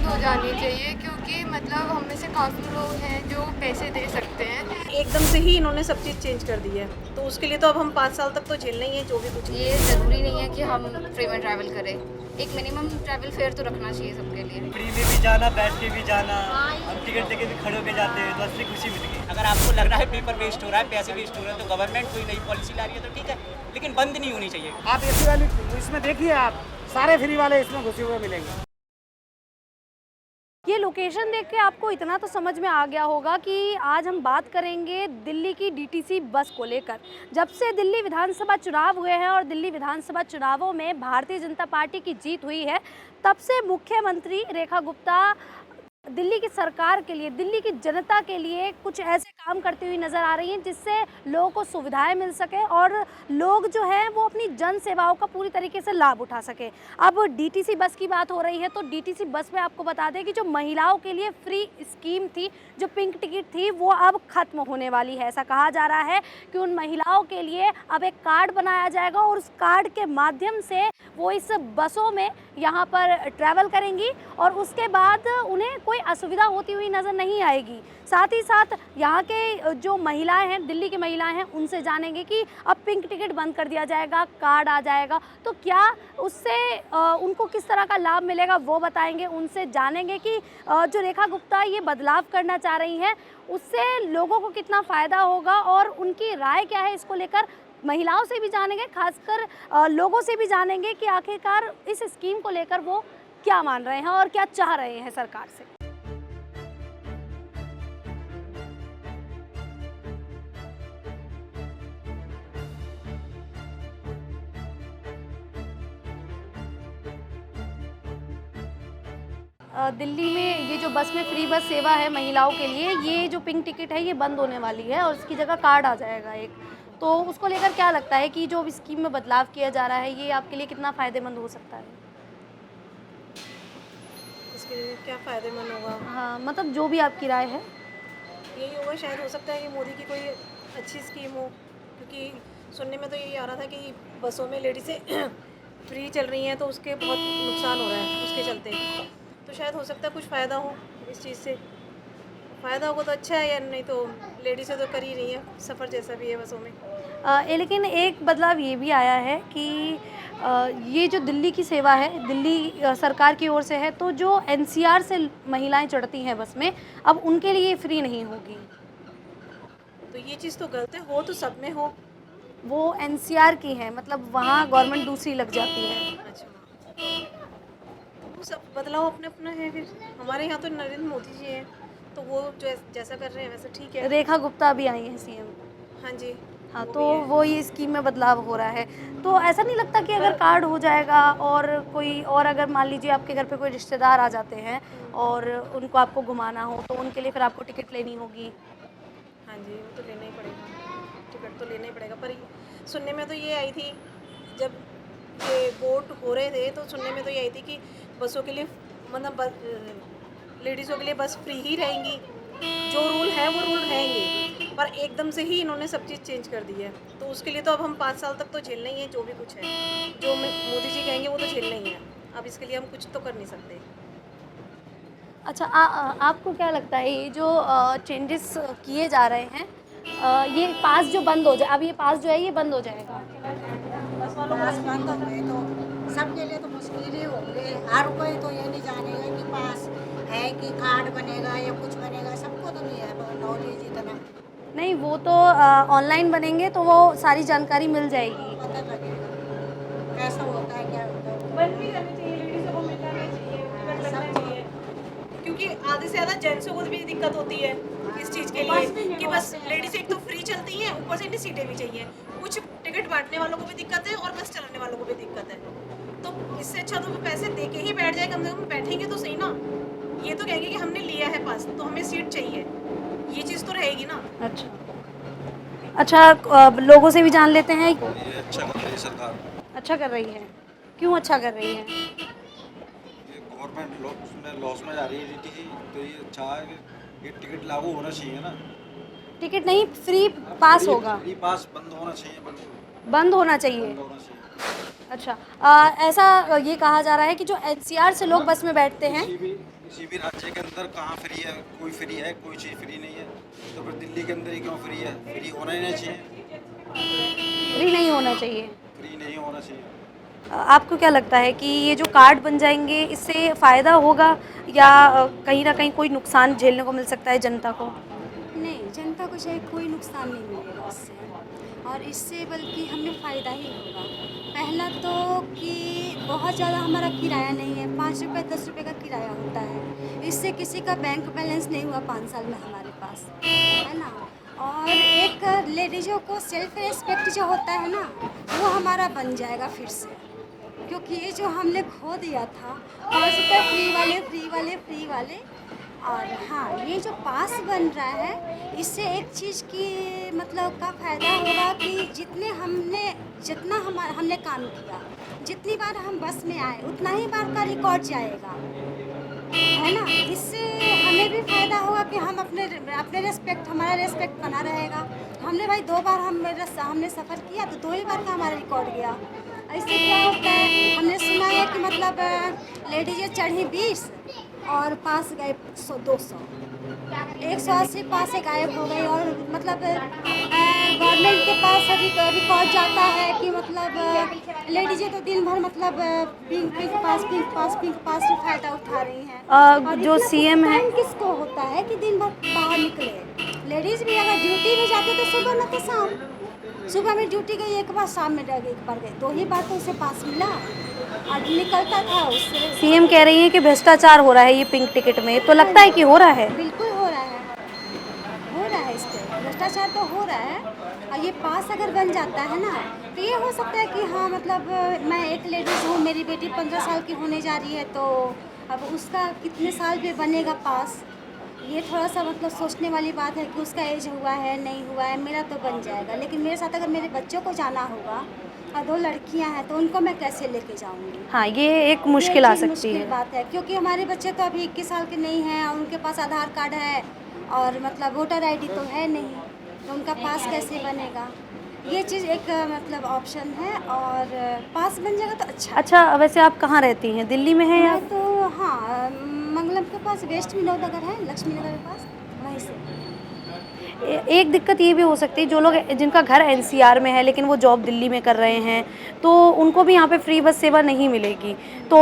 बंद हो जानी चाहिए, क्योंकि मतलब हम में से काफ़ी लोग हैं जो पैसे दे सकते हैं। एकदम से ही इन्होंने सब चीज़ चेंज कर दी है, तो उसके लिए तो अब हम 5 साल तक तो झेलना ही है जो भी कुछ है। ये ज़रूरी नहीं है कि हम फ्री में ट्रैवल करें, एक मिनिमम ट्रैवल फेयर तो रखना चाहिए सबके लिए। फ्री में भी जाना, बैठ के भी जाना, हम टिकट लेके भी खड़े होके जाते हैं तो असली खुशी मिल गई। अगर आपको लग रहा है पेपर वेस्ट हो रहा है, पैसे वेस्ट हो रहे हैं, तो गवर्नमेंट कोई नई पॉलिसी ला रही है तो ठीक है, लेकिन बंद नहीं होनी चाहिए। आप एसी वाली इसमें देखिए, आप सारे फ्री वाले इसमें घुसे हुए मिलेंगे। ये लोकेशन देख के आपको इतना तो समझ में आ गया होगा कि आज हम बात करेंगे दिल्ली की डीटीसी बस को लेकर। जब से दिल्ली विधानसभा चुनाव हुए हैं और दिल्ली विधानसभा चुनावों में भारतीय जनता पार्टी की जीत हुई है, तब से मुख्यमंत्री रेखा गुप्ता दिल्ली की सरकार के लिए, दिल्ली की जनता के लिए कुछ ऐसे काम करती हुई नज़र आ रही हैं जिससे लोगों को सुविधाएं मिल सके और लोग जो हैं वो अपनी जन सेवाओं का पूरी तरीके से लाभ उठा सके। अब डीटीसी बस की बात हो रही है, तो डीटीसी बस में आपको बता दें कि जो महिलाओं के लिए फ्री स्कीम थी, जो पिंक टिकट थी, वो अब ख़त्म होने वाली है। ऐसा कहा जा रहा है कि उन महिलाओं के लिए अब एक कार्ड बनाया जाएगा और उस कार्ड के माध्यम से वो इस बसों में यहाँ पर ट्रैवल करेंगी और उसके बाद उन्हें कोई असुविधा होती हुई नज़र नहीं आएगी। साथ ही साथ यहाँ के जो महिलाएं हैं, दिल्ली की महिलाएं हैं, उनसे जानेंगे कि अब पिंक टिकट बंद कर दिया जाएगा, कार्ड आ जाएगा, तो क्या उससे उनको किस तरह का लाभ मिलेगा वो बताएंगे। उनसे जानेंगे कि जो रेखा गुप्ता ये बदलाव करना चाह रही हैं उससे लोगों को कितना फ़ायदा होगा और उनकी राय क्या है इसको लेकर। महिलाओं से भी जानेंगे, खासकर लोगों से भी जानेंगे कि आखिरकार इस स्कीम को लेकर वो क्या मान रहे हैं और क्या चाह रहे हैं सरकार से। दिल्ली में ये जो बस में फ्री बस सेवा है महिलाओं के लिए, ये जो पिंक टिकट है ये बंद होने वाली है और इसकी जगह कार्ड आ जाएगा एक। तो उसको लेकर क्या लगता है कि जो स्कीम में बदलाव किया जा रहा है ये आपके लिए कितना फ़ायदेमंद हो सकता है? इसके लिए क्या फ़ायदेमंद होगा? हाँ, मतलब जो भी आपकी राय है। यही होगा, शायद हो सकता है कि मोदी की कोई अच्छी स्कीम हो, क्योंकि सुनने में तो यही आ रहा था कि बसों में लेडीज़ें फ्री चल रही हैं तो उसके बहुत नुकसान हो रहा है उसके चलते। तो शायद हो सकता है कुछ फ़ायदा हो इस चीज़ से। फ़ायदा होगा तो अच्छा है, या नहीं तो लेडीज़ें तो कर ही रही हैं सफ़र जैसा भी है बसों में। लेकिन एक बदलाव ये भी आया है कि ये जो दिल्ली की सेवा है, दिल्ली सरकार की ओर से है, तो जो एनसीआर से महिलाएं चढ़ती हैं बस में, अब उनके लिए फ्री नहीं होगी। तो ये चीज़ तो गलत है, हो तो सब में हो। वो एनसीआर की है, मतलब वहाँ गवर्नमेंट दूसरी लग जाती है। अच्छा, वो सब बदलाव अपने अपना है। फिर हमारे यहाँ तो नरेंद्र मोदी जी हैं, तो वो जो जैसा कर रहे हैं वैसा ठीक है। रेखा गुप्ता भी आई हैं सीएम। हाँ जी, हाँ, तो वो ये स्कीम में बदलाव हो रहा है। तो ऐसा नहीं लगता कि अगर कार्ड हो जाएगा और कोई और, अगर मान लीजिए आपके घर पे कोई रिश्तेदार आ जाते हैं और उनको आपको घुमाना हो तो उनके लिए फिर आपको टिकट लेनी होगी? हाँ जी, वो तो लेना ही पड़ेगा, टिकट तो लेना ही पड़ेगा। पर सुनने में तो ये आई थी, जब ये वोट हो रहे थे तो सुनने में तो ये आई थी कि बसों के लिए, मतलब लेडीज़ों के लिए बस फ्री ही रहेंगी, जो रूल है वो रूल रहेंगे। पर एकदम से ही इन्होंने सब चीज़ चेंज कर दी है, तो उसके लिए तो अब हम 5 साल तक तो झेलना ही है जो भी कुछ है। जो मोदी जी कहेंगे वो तो झेलना ही है, अब इसके लिए हम कुछ तो कर नहीं सकते। अच्छा, आपको क्या लगता है ये जो चेंजेस किए जा रहे हैं, ये पास जो बंद हो जाए, अब ये पास जो है ये बंद हो जाएगा? पास बंद हो गए तो सबके लिए तो मुश्किल ही होंगे। हर कोई तो ये नहीं जानेगा कि पास है कि कार्ड बनेगा या कुछ बनेगा, सबको तो नहीं है नॉलेज इतना। नहीं, वो तो ऑनलाइन बनेंगे तो वो सारी जानकारी मिल जाएगी। पता लगेगा कैसा होता है, क्या होता है। बंद भी करनी चाहिए, लेडीज़ों को मिलना नहीं चाहिए, टिकट लगना चाहिए, क्योंकि आधे से ज़्यादा जेंट्सों को भी दिक्कत होती है इस चीज़ के लिए कि बस लेडीज़ एक तो फ्री चलती हैं, ऊपर से इन्हें सीटें भी चाहिए। कुछ टिकट बांटने वालों को भी दिक्कत है और बस चलाने वालों को भी दिक्कत है। तो इससे अच्छा तो पैसे दे के ही बैठ जाए, कम से कम बैठेंगे तो सही ना। ये तो कहेंगे कि हमने लिया है पास तो हमें सीट चाहिए, ये चीज़ तो रहेगी ना। अच्छा, लोगों से भी जान लेते हैं। ये अच्छा कर रही है सरकार, अच्छा कर रही है, क्यों अच्छा कर रही है? ये गवर्नमेंट लॉस में जा रही है डीटीसी, तो ये अच्छा है कि ये टिकट लागू होना चाहिए ना। टिकट नहीं, फ्री पास होगा। फ्री पास बंद होना चाहिए, बंद होना चाहिए। बंद होना चाहिए। अच्छा, ऐसा ये कहा जा रहा है कि जो एनसीआर से लोग बस में बैठते हैं, किसी भी राज्य के अंदर कहाँ फ्री है, कोई फ्री है, कोई चीज़ फ्री नहीं है। तो फिर दिल्ली के अंदर ही क्यों फ्री है? फ्री होना ही नहीं चाहिए, फ्री नहीं होना चाहिए। फ्री नहीं होना चाहिए। आपको क्या लगता है कि ये जो कार्ड बन जाएंगे इससे फ़ायदा होगा या कहीं ना कहीं कोई नुकसान झेलने को मिल सकता है जनता को? नहीं, जनता को चाहे कोई नुकसान नहीं मिलेगा इससे, और इससे बल्कि हमें फ़ायदा ही होगा। पहला तो कि बहुत ज़्यादा हमारा किराया नहीं है, 5 रुपये 10 रुपये का किराया होता है। इससे किसी का बैंक बैलेंस नहीं हुआ 5 साल में हमारे पास, है ना। और एक लेडीज़ों को सेल्फ रिस्पेक्ट जो होता है ना, वो हमारा बन जाएगा फिर से, क्योंकि ये जो हमने खो दिया था 5 रुपये फ्री वाले। और हाँ, ये जो पास बन रहा है, इससे एक चीज़ की मतलब का फ़ायदा होगा कि जितना हमने काम किया, जितनी बार हम बस में आए उतना ही बार का रिकॉर्ड जाएगा, है ना। इससे हमें भी फ़ायदा होगा कि हम हमारा रेस्पेक्ट बना रहेगा। हमने भाई 2 बार हमने सफ़र किया तो 2 ही बार का हमारा रिकॉर्ड गया। इससे क्या होता है, हमने सुना है कि मतलब लेडीज़ें चढ़ी 20 और पास गए 200, 180 पास से गायब हो गई। और मतलब गवर्नमेंट के पास अभी रिकॉर्ड जाता है कि मतलब लेडीज़ें तो दिन भर मतलब पिंक पास से फ़ायदा उठा रही हैं। जो सीएम है, किसको होता है कि दिन भर बाहर निकले। लेडीज़ भी अगर ड्यूटी में जाते तो सुबह न तो शाम, सुबह में ड्यूटी गई एक बार, शाम में एक बार गई, 2 ही बार तो उसे पास मिला और निकलता था उससे। सीएम कह रही है कि भ्रष्टाचार हो रहा है ये पिंक टिकट में, तो लगता है कि हो रहा है? बिल्कुल हो रहा है इस पर भ्रष्टाचार तो हो रहा है। और ये पास अगर बन जाता है ना, तो ये हो सकता है कि हाँ मतलब मैं एक लेडीज़ हूँ, मेरी बेटी 15 साल की होने जा रही है, तो अब उसका कितने साल में बनेगा पास, ये थोड़ा सा मतलब सोचने वाली बात है कि उसका एज हुआ है नहीं हुआ है। मेरा तो बन जाएगा, लेकिन मेरे साथ अगर मेरे बच्चों को जाना होगा और 2 लड़कियां हैं तो उनको मैं कैसे लेके जाऊंगी? हाँ, ये एक मुश्किल आ सकती है। बात है, क्योंकि हमारे बच्चे तो अभी 21 साल के नहीं हैं और उनके पास आधार कार्ड है और मतलब वोटर ID तो है नहीं, तो उनका पास कैसे बनेगा? ये चीज़ एक मतलब ऑप्शन है, और पास बन जाएगा तो अच्छा। वैसे आप कहाँ रहती हैं, दिल्ली में हैं या? मैं तो हाँ, मंगलम के पास वेस्ट विनोद नगर है, लक्ष्मी नगर के पास, वहीं से। एक दिक्कत ये भी हो सकती है, जो लोग जिनका घर NCR में है लेकिन वो जॉब दिल्ली में कर रहे हैं, तो उनको भी यहाँ पे फ्री बस सेवा नहीं मिलेगी, तो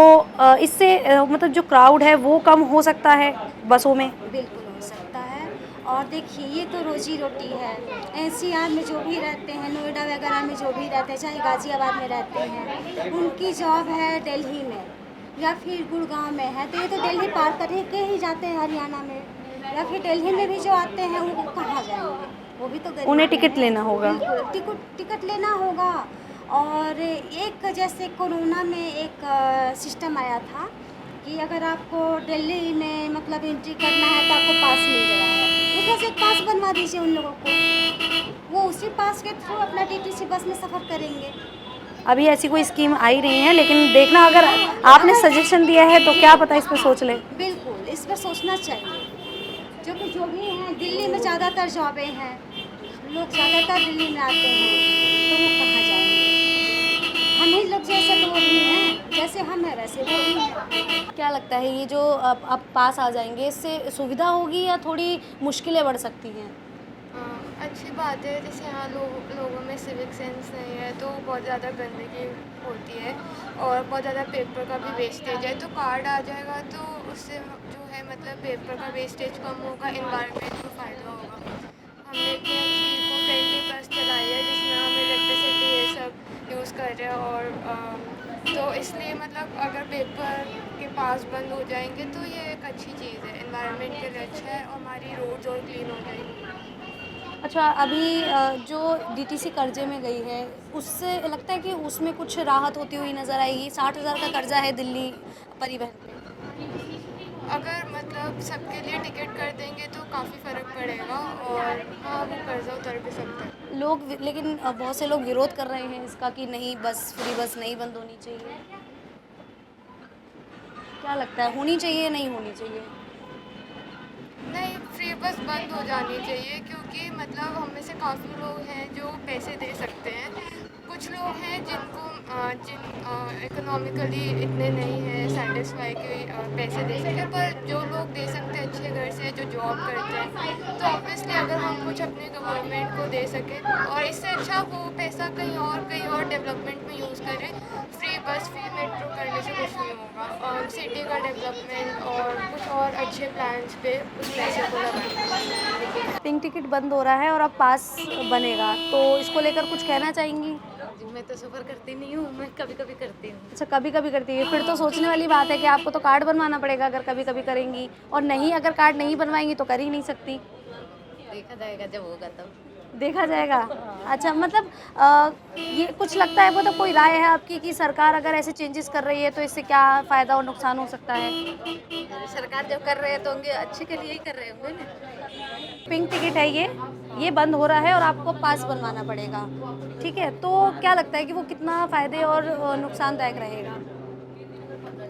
इससे मतलब जो क्राउड है वो कम हो सकता है बसों में? बिल्कुल हो सकता है। और देखिए, ये तो रोजी रोटी है। NCR में जो भी रहते हैं, नोएडा वगैरह में जो भी रहते हैं, चाहे गाज़ियाबाद में रहते हैं, उनकी जॉब है दिल्ली में या फिर गुड़गांव में है, तो ये तो दिल्ली पार करके ही जाते हैं हरियाणा में, या फिर दिल्ली में भी जो आते हैं वो कहाँ जाएंगे? वो भी तो उन्हें टिकट लेना होगा। बिल्कुल टिकट लेना होगा। और एक जैसे कोरोना में एक सिस्टम आया था कि अगर आपको दिल्ली में मतलब एंट्री करना है तो आपको पास मिल रहा है, उसमें से एक पास बनवा दीजिए उन लोगों को, वो उसी पास के थ्रू अपना DTC बस में सफ़र करेंगे। अभी ऐसी कोई स्कीम आई नहीं है, लेकिन देखना, अगर आपने सजेशन दिया है तो क्या पता इस पर सोच लें। बिल्कुल इस पर सोचना चाहिए, क्योंकि जो भी हैं दिल्ली में ज़्यादातर जॉबें हैं, लोग ज़्यादातर दिल्ली में आते हैं, तो वो कहाँ जाएंगे? हम ही लोग जैसे तो वो भी हैं, जैसे हम हैं वैसे वो भी हैं। क्या लगता है ये जो अब पास आ जाएंगे, इससे सुविधा होगी या थोड़ी मुश्किलें बढ़ सकती हैं? अच्छी बात है, जैसे यहाँ लोगों में सिविक सेंस नहीं है तो बहुत ज़्यादा गंदगी होती है और बहुत ज़्यादा पेपर का भी वेस्टेज है, तो कार्ड आ जाएगा तो उससे जो है मतलब पेपर का वेस्टेज कम होगा, एनवायरनमेंट को फ़ायदा होगा। हमने इको फ्रेंडली बस चलाई है जिसमें हम इलेक्ट्रिसिटी ये सब यूज़ कर रहे हैं, और तो इसलिए मतलब अगर पेपर के पास बंद हो जाएंगे तो ये एक अच्छी चीज़ है, एनवायरनमेंट के लिए अच्छा है और हमारी रोड्स और क्लीन हो जाएंगी। अच्छा, अभी जो DTC कर्जे में गई है, उससे लगता है कि उसमें कुछ राहत होती हुई नज़र आएगी? 60,000 का कर्जा है दिल्ली परिवहन पे। अगर मतलब सबके लिए टिकट कर देंगे तो काफ़ी फ़र्क पड़ेगा और हाँ, वो कर्जा उतर भी सकता है लोग, लेकिन बहुत से लोग विरोध कर रहे हैं इसका कि नहीं, बस फ्री बस नहीं बंद होनी चाहिए। क्या लगता है, होनी चाहिए नहीं होनी चाहिए? नहीं, फ्री बस बंद हो जानी चाहिए, क्योंकि मतलब हम में से काफ़ी लोग हैं जो पैसे दे सकते हैं, कुछ कुछ लोग हैं जिनको इकोनॉमिकली इतने नहीं है सेटिस्फाई के पैसे दे सके, पर जो लोग दे सकते हैं अच्छे घर से जो जॉब करते हैं, तो ऑब्वियसली अगर हम कुछ अपने गवर्नमेंट को दे सकें और इससे अच्छा वो पैसा कहीं और डेवलपमेंट में यूज़ करें। फ्री बस फ्री मेट्रो करने से कुछ नहीं होगा, और सिटी का डेवलपमेंट और कुछ और अच्छे प्लान्स पे उस पैसे को लगाएं। पिंक टिकट बंद हो रहा है और अब पास बनेगा, तो इसको लेकर कुछ कहना चाहेंगी? मैं तो सफ़र करती नहीं हूँ, मैं कभी कभी करती हूँ। अच्छा, कभी कभी करती है, फिर तो सोचने वाली बात है कि आपको तो कार्ड बनवाना पड़ेगा अगर कभी कभी करेंगी, और नहीं अगर कार्ड नहीं बनवाएंगी तो कर ही नहीं सकती। देखा जाएगा जब होगा तब। देखा जाएगा। अच्छा, मतलब ये कुछ लगता है, वो तो कोई राय है आपकी कि सरकार अगर ऐसे चेंजेस कर रही है तो इससे क्या फ़ायदा और नुकसान हो सकता है? सरकार जब कर रहे हैं तो होंगे अच्छे के लिए ही कर रहे होंगे ना। पिंक टिकट है ये बंद हो रहा है और आपको पास बनवाना पड़ेगा, ठीक है, तो क्या लगता है कि वो कितना फ़ायदे और नुकसानदायक रहेगा?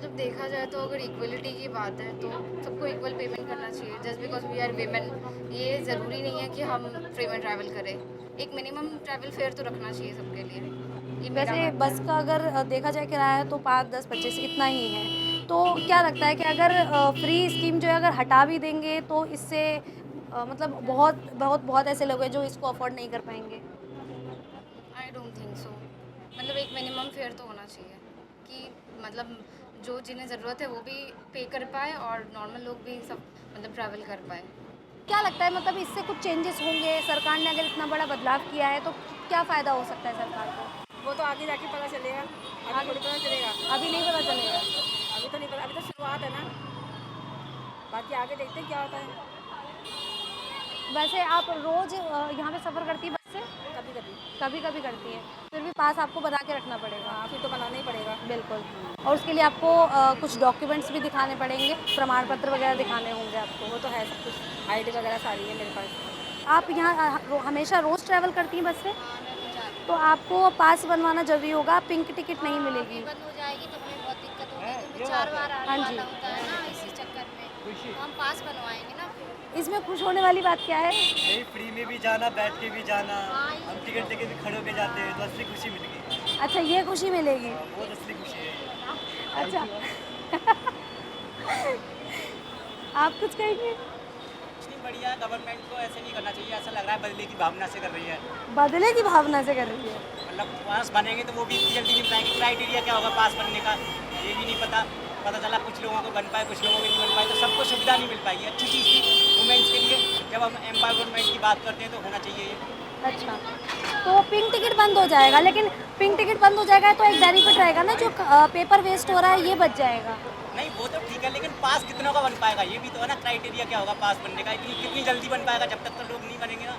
जब देखा जाए तो अगर इक्वलिटी की बात है तो सबको इक्वल पेमेंट करना चाहिए। Just because we are women, ये ज़रूरी नहीं है कि हम फ्री में ट्रैवल करें। एक मिनिमम ट्रैवल फेयर तो रखना चाहिए सबके लिए। ये मेरा वैसे मानना है। बस का अगर देखा जाए किराया तो 5, 10, 25 इतना ही है, तो क्या लगता है कि अगर फ्री स्कीम जो है अगर हटा भी देंगे तो इससे मतलब बहुत ऐसे लोग हैं जो इसको अफोर्ड नहीं कर पाएंगे? I don't think so. मतलब एक मिनिमम फेयर तो होना चाहिए कि मतलब जो जिन्हें ज़रूरत है वो भी पे कर पाए और नॉर्मल लोग भी सब मतलब ट्रैवल कर पाए। क्या लगता है, मतलब इससे कुछ चेंजेस होंगे? सरकार ने अगर इतना बड़ा बदलाव किया है तो क्या फ़ायदा हो सकता है सरकार को? वो तो आगे जाके पता चलेगा, आगे थोड़ी पता चलेगा। अभी नहीं पता चलेगा। अभी तो नहीं पता, अभी तो शुरुआत है ना, बाकी आगे देखते हैं क्या होता है। वैसे आप रोज़ यहाँ पे सफ़र करती है बस से? कभी कभी कभी कभी करती है, फिर भी पास आपको बना के रखना पड़ेगा। हाँ, फिर तो बनाना ही पड़ेगा। बिल्कुल, और उसके लिए आपको कुछ डॉक्यूमेंट्स भी दिखाने पड़ेंगे, प्रमाण पत्र वगैरह दिखाने होंगे आपको। वो तो है, सब कुछ आईडी वगैरह सारी है मेरे पास। आप यहाँ हमेशा रोज़ ट्रैवल करती हैं बस से? तो आपको पास बनवाना जरूरी होगा, पिंक टिकट नहीं मिलेगी। बंद हो जाएगी तो हमें बहुत दिक्कत होगी, क्योंकि 4 बार आने हाँ जी। वाला होता है ना, इसी चक्कर में तो हम पास बनवाएंगे ना। इसमें खुश होने वाली बात क्या है? नहीं, फ्री में भी जाना, बैठ के भी जाना, हम टिकट लेके भी खड़े होके जाते हैं तो असली खुशी मिलेगी। अच्छा, ये खुशी मिलेगी। बहुत असली खुशी है। अच्छा आप कुछ कहेंगे? इतनी बढ़िया गवर्नमेंट को ऐसे नहीं करना चाहिए, ऐसा लग रहा है बदले की भावना से कर रही है। बदले की भावना से कर रही है। मतलब पास बनेंगे तो वो भी इतनी जल्दी नहीं बनाएंगे। क्राइटेरिया क्या होगा पास बनने का ये भी नहीं पता चला कुछ लोगों को बन पाए, कुछ लोगों को नहीं बन पाए, तो सबको सुविधा नहीं मिल पाएगी। अच्छी चीज़ थी वुमेंस के लिए, जब हम एम्पावरमेंट की बात करते हैं तो होना चाहिए ये। अच्छा, तो पिंक टिकट बंद हो जाएगा, लेकिन पिंक टिकट बंद हो जाएगा तो एक बेनिफिट रहेगा ना, जो पेपर वेस्ट हो रहा है ये बच जाएगा। नहीं वो तो ठीक है, लेकिन पास कितनों का बन पाएगा ये भी तो है ना। क्राइटेरिया क्या होगा पास बनने का, कितनी जल्दी बन पाएगा? जब तक तो लोग नहीं बनेंगे ना,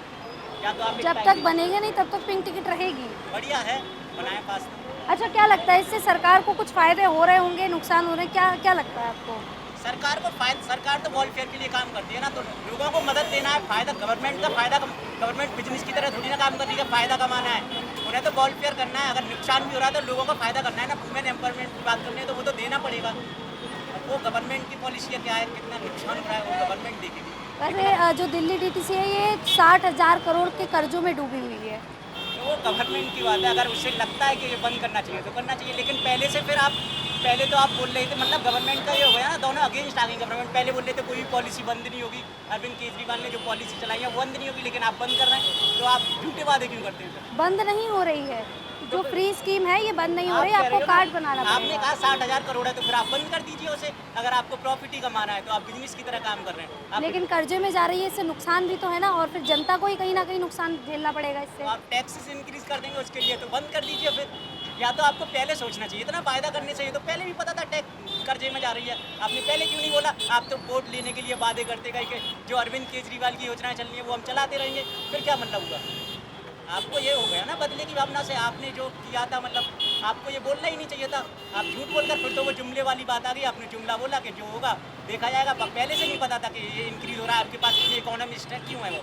या तो आप जब तक बनेंगे नहीं तब तक पिंक टिकट रहेगी। बढ़िया है, बनाए पास। अच्छा, क्या लगता है इससे सरकार को कुछ फ़ायदे हो रहे होंगे, नुकसान हो रहे हैं, क्या लगता है आपको? सरकार को सरकार तो वेलफेयर के लिए काम करती है ना, तो लोगों को मदद देना है। फायदा गवर्नमेंट का फायदा, गवर्नमेंट बिजनेस की तरह थोड़ी ना काम कर रही है, फायदा कमाना है उन्हें, तो वेलफेयर करना है। अगर नुकसान भी हो रहा है तो लोगों का फायदा करना है ना। वुमेन एम्पावरमेंट की बात करनी है तो वो तो देना पड़ेगा। अब वो गवर्नमेंट की पॉलिसी है, क्या है, कितना नुकसान हो रहा है वो गवर्नमेंट देखेगी। वैसे जो दिल्ली DTC है ये 60,000 करोड़ के कर्जों में डूबी हुई है। तो वो गवर्नमेंट की बात है, अगर उससे लगता है कि ये बंद करना चाहिए तो करना चाहिए, लेकिन पहले तो आप बोल रहे थे, मतलब गवर्नमेंट का ये हो गया ना, दोनों अगेंस्ट आ गई गवर्नमेंट। पहले बोल रहे थे कोई भी पॉलिसी बंद नहीं होगी, अरविंद केजरीवाल ने जो पॉलिसी चलाई है वो बंद नहीं होगी, लेकिन आप बंद कर रहे हैं, तो आप झूठे वादे क्यों करते हैं? बंद नहीं हो रही है, जो फ्री स्कीम है ये बंद नहीं हो रही, आपको कार्ड बनाना आपने पड़ेगा। कहा 60,000 करोड़ है तो फिर आप बंद कर दीजिए उसे। अगर आपको प्रॉफिट ही कमाना है तो आप बिजनेस की तरह काम कर रहे हैं। लेकिन कर्जे में जा रही है, इससे नुकसान भी तो है ना, और फिर जनता को ही कहीं ना कहीं नुकसान झेलना पड़ेगा इससे। आप टैक्सेस इंक्रीज कर देंगे उसके लिए, तो बंद कर दीजिए फिर। या तो आपको पहले सोचना चाहिए, इतना फायदा करने चाहिए तो पहले भी पता था टैक्स कर्जे में जा रही है, आपने पहले क्यों नहीं बोला? आप तो वोट लेने के लिए वादे करते गए कि जो अरविंद केजरीवाल की योजनाएं चल रही है वो हम चलाते रहेंगे, फिर क्या मतलब हुआ? आपको ये हो गया ना बदले की भावना से, आपने जो किया था, मतलब आपको ये बोलना ही नहीं चाहिए था। आप झूठ बोलकर फिर तो वो जुमले वाली बात आ गई, आपने जुमला बोला कि जो होगा देखा जाएगा। पहले से नहीं पता था कि ये इंक्रीज हो रहा है, आपके पास इतने इकोनॉमिस्ट है, क्यों है वो?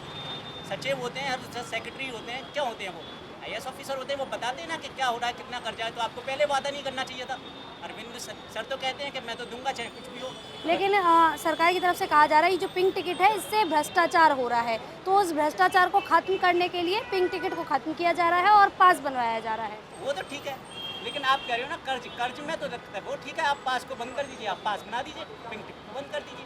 सचिव होते हैं, हर सेक्रेटरी होते हैं, क्यों होते हैं वो? IAS ऑफिसर होते हैं वो बताते हैं ना कि क्या हो रहा है, कितना खर्चा है, तो आपको पहले वादा नहीं करना चाहिए था। अरविंद सर तो कहते हैं कि मैं तो दूंगा चाहे कुछ भी हो। लेकिन सरकार की तरफ से कहा जा रहा है ये जो पिंक टिकट है इससे भ्रष्टाचार हो रहा है, तो उस भ्रष्टाचार को खत्म करने के लिए पिंक टिकट को खत्म किया जा रहा है और पास बनवाया जा रहा है। वो तो ठीक है, लेकिन आप कह रहे हो ना कर्ज में तो लगता है वो ठीक है, आप पास को बंद कर दीजिए, आप पास बना दीजिए, पिंक टिकट को बंद कर दीजिए,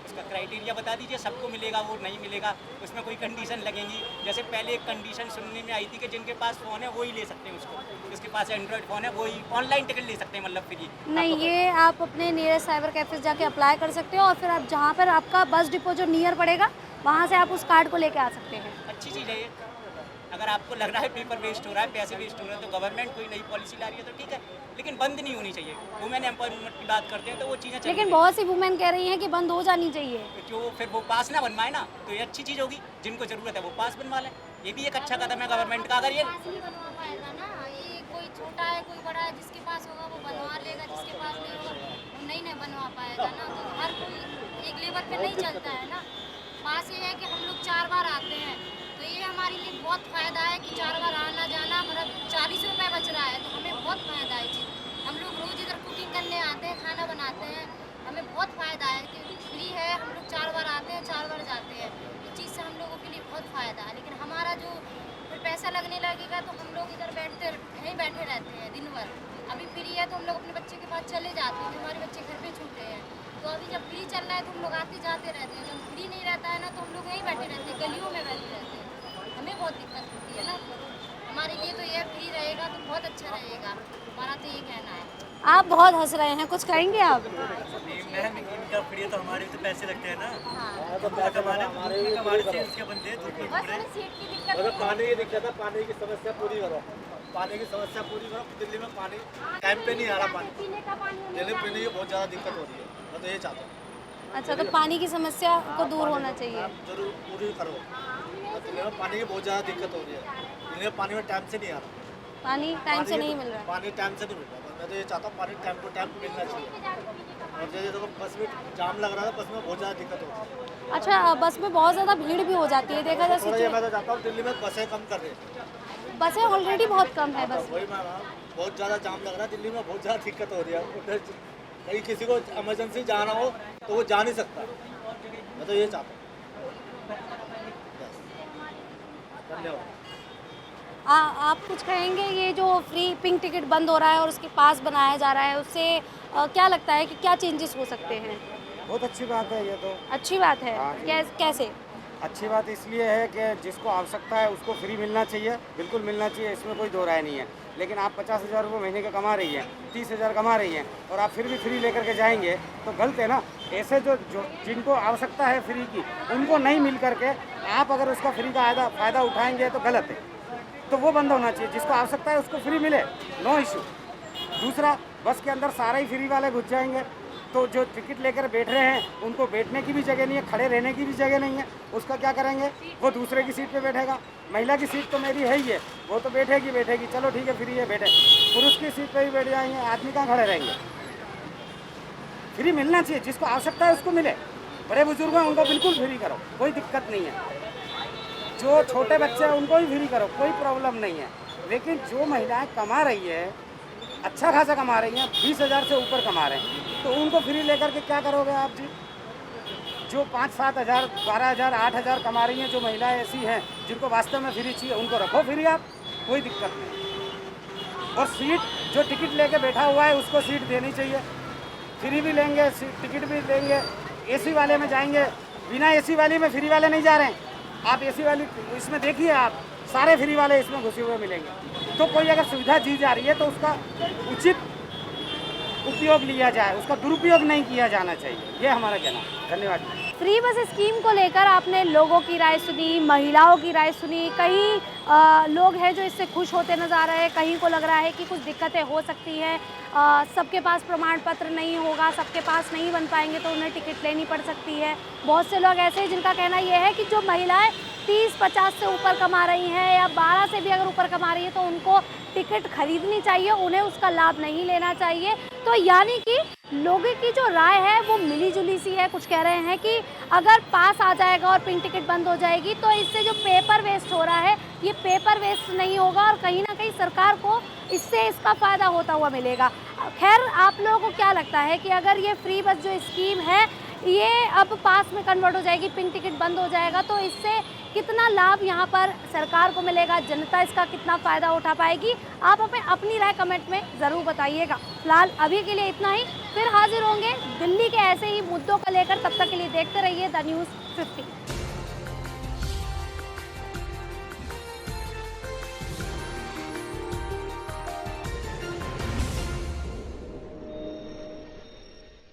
उसका क्राइटेरिया बता दीजिए, सबको मिलेगा वो नहीं मिलेगा, उसमें कोई कंडीशन लगेंगी। जैसे पहले एक कंडीशन सुनने में आई थी कि जिनके पास फ़ोन है वही ले सकते हैं उसको, जिसके पास एंड्रॉयड फ़ोन है वही ऑनलाइन टिकट ले सकते हैं, मतलब फ्री। नहीं, ये आप अपने नियरेस्ट साइबर कैफे जाके अप्लाई कर सकते हो और फिर आप जहाँ पर आपका बस डिपो जो नियर पड़ेगा वहाँ से आप उस कार्ड को लेके आ सकते हैं। अच्छी चीज़ है ये। अगर आपको लग रहा है पेपर वेस्ट हो रहा है, पैसे वेस्ट हो रहे हैं, तो गवर्नमेंट कोई नई पॉलिसी ला रही है तो ठीक है, लेकिन बंद नहीं होनी चाहिए। वुमेन एम्पावरमेंट की बात करते हैं तो वो चीज़ें लेकिन बहुत सी वुमेन कह रही हैं कि बंद हो जानी चाहिए। जो फिर वो पास ना बनवाए ना तो ये अच्छी चीज़ होगी, जिनको ज़रूरत है वो पास बनवा लें, ये भी एक अच्छा कदम है गवर्नमेंट का। अगर ये पास नहीं बनवा पाएगा ना, ये कोई छोटा है कोई बड़ा है, जिसके पास होगा वो बनवा लेगा, जिसके पास नहीं होगा वो नहीं बनवा पाएगा ना। तो हर कोई एक लेवल पे नहीं चलता है ना। पास ये है कि हम लोग 4 बार आते हैं तो ये हमारे लिए बहुत फ़ायदा है कि 4 बार आना जाना, मतलब 40 रुपये बच रहा है, तो हमें बहुत फ़ायदा है चीज़। हम लोग रोज़ इधर कुकिंग करने आते हैं, खाना बनाते हैं, हमें बहुत फ़ायदा है कि फ्री है, हम लोग 4 बार आते हैं 4 बार जाते हैं, इस चीज़ से हम लोगों के लिए बहुत फ़ायदा है। लेकिन हमारा जो फिर पैसा लगने लगेगा तो हम लोग इधर बैठे रहते हैं दिन भर। अभी फ्री है तो हम लोग अपने बच्चे के पास चले जाते हैं, जो हमारे बच्चे घर पे छूटे हैं। तो अभी जब फ्री चल रहा है तो हम लोग आते जाते रहते हैं, जब फ्री नहीं रहता है ना तो हम लोग यहीं बैठे रहते हैं, गलियों में बैठे रहते हैं, हमें बहुत दिक्कत होती है ना। हमारे लिए तो ये फ्री रहेगा तो बहुत अच्छा रहेगा, हमारा तो ये कहना है। आप बहुत हंस रहे हैं, कुछ कहेंगे आप? मैम इनका फ्री है तो हमारे भी तो पैसे लगते हैं ना, तो हमारे से इसके बंदे बस हमें सीट की दिक्कत मतलब पानी की दिक्कत है, पानी की समस्या पूरी करो, पानी की समस्या पूरी करो। दिल्ली में पानी टाइम पे नहीं आ रहा, पानी दिल्ली में पीने की बहुत ज़्यादा दिक्कत हो रही है, मैं तो ये चाहता हूँ। अच्छा, तो पानी की समस्या को दूर होना चाहिए। आप जरूर पूरी करो, दिल्ली में पानी की बहुत ज़्यादा दिक्कत हो रही है, दिल्ली में पानी में टाइम से नहीं आ रहा, पानी टाइम से नहीं मिल रहा है। पानी टाइम से नहीं मिल रहा। मैं तो ये चाहता हूँ पानी टाइम टू टाइम मिलना चाहिए। और जैसे देखो बस में जाम लग रहा था, बस में बहुत ज़्यादा दिक्कत हो रही है। अच्छा, बस में बहुत ज़्यादा भीड़ भी हो जाती है, देखा जाए थोड़ा ये मैं तो चाहता हूँ दिल्ली में बसें कम कर दें, बसें ऑलरेडी बहुत कम है बस। वही मैं बहुत ज़्यादा जाम लग रहा है दिल्ली में, बहुत ज़्यादा दिक्कत हो रही है। उधर कहीं किसी को इमरजेंसी जाना हो तो वो जा नहीं सकता, मैं तो ये चाहता हूँ। धन्यवाद। आप कुछ कहेंगे, ये जो फ्री पिंक टिकट बंद हो रहा है और उसके पास बनाया जा रहा है, उससे क्या लगता है कि क्या चेंजेस हो सकते हैं? बहुत अच्छी बात है ये तो। अच्छी बात है। हाँ। कैसे? अच्छी बात इसलिए है कि जिसको आवश्यकता है उसको फ्री मिलना चाहिए, बिल्कुल मिलना चाहिए, इसमें कोई दो राय नहीं है। लेकिन आप 50,000 रुपये महीने का कमा रही हैं, 30,000 कमा रही हैं और आप फिर भी फ्री लेकर के जाएंगे तो गलत है ना। ऐसे जो जिनको आवश्यकता है फ्री की, उनको नहीं मिल करके आप अगर उसका फ्री का फ़ायदा उठाएंगे तो गलत है, तो वो बंद होना चाहिए। जिसको आवश्यकता है उसको फ्री मिले, नो इशू। दूसरा, बस के अंदर सारे ही फ्री वाले घुस जाएंगे तो जो टिकट लेकर बैठ रहे हैं उनको बैठने की भी जगह नहीं है, खड़े रहने की भी जगह नहीं है, उसका क्या करेंगे? वो दूसरे की सीट पे बैठेगा। महिला की सीट तो मेरी है ही है, वो तो बैठेगी, चलो ठीक है फ्री है बैठे। पुरुष की सीट पे भी बैठ जाएंगे, आदमी कहाँ खड़े रहेंगे? फ्री मिलना चाहिए, जिसको आवश्यकता है उसको मिले। बड़े बुजुर्ग हैं उनको बिल्कुल फ्री करो, कोई दिक्कत नहीं है। जो छोटे बच्चे हैं उनको ही फ्री करो, कोई प्रॉब्लम नहीं है। लेकिन जो महिलाएं कमा रही है, अच्छा खासा कमा रही हैं, 20,000 से ऊपर कमा रहे हैं, तो उनको फ्री लेकर के क्या करोगे आप जी? जो 5-7 हज़ार, 12 हज़ार, 8 हज़ार कमा रही हैं, जो महिलाएं ऐसी हैं जिनको वास्तव में फ्री चाहिए, उनको रखो फ्री आप, कोई दिक्कत नहीं। और सीट जो टिकट लेके बैठा हुआ है उसको सीट देनी चाहिए। फ्री भी लेंगे, टिकट भी लेंगे, एसी वाले में जाएंगे, बिना एसी वाली में फ्री वाले नहीं जा रहे हैं। आप एसी वाली इसमें देखिए, आप सारे फ्री वाले इसमें घुसे हुए मिलेंगे। तो कोई अगर सुविधा दी जा रही है तो उसका उचित उपयोग लिया जाए, उसका दुरुपयोग नहीं किया जाना चाहिए, ये हमारा कहना है। धन्यवाद। फ्री बस स्कीम को लेकर आपने लोगों की राय सुनी, महिलाओं की राय सुनी। कहीं लोग हैं जो इससे खुश होते नज़र आ रहे हैं, कहीं को लग रहा है कि कुछ दिक्कतें हो सकती हैं, सबके पास प्रमाण पत्र नहीं होगा, सबके पास नहीं बन पाएंगे तो उन्हें टिकट लेनी पड़ सकती है। बहुत से लोग ऐसे हैं जिनका कहना यह है कि जो महिलाएं 30-50 से ऊपर कमा रही हैं या 12 से भी अगर ऊपर कमा रही है तो उनको टिकट खरीदनी चाहिए, उन्हें उसका लाभ नहीं लेना चाहिए। तो यानी कि लोगों की जो राय है वो मिली जुली सी है। कुछ कह रहे हैं कि अगर पास आ जाएगा और पिंक टिकट बंद हो जाएगी तो इससे जो पेपर वेस्ट हो रहा है ये पेपर वेस्ट नहीं होगा और कहीं ना कहीं सरकार को इससे इसका फ़ायदा होता हुआ मिलेगा। खैर, आप लोगों को क्या लगता है कि अगर ये फ्री बस जो स्कीम है ये अब पास में कन्वर्ट हो जाएगी, पिंक टिकट बंद हो जाएगा, तो इससे कितना लाभ यहाँ पर सरकार को मिलेगा, जनता इसका कितना फ़ायदा उठा पाएगी? आप हमें अपनी राय कमेंट में ज़रूर बताइएगा। फिलहाल अभी के लिए इतना ही, फिर हाजिर होंगे दिल्ली के ऐसे ही मुद्दों को लेकर। तब तक के लिए देखते रहिए द न्यूज़ 50।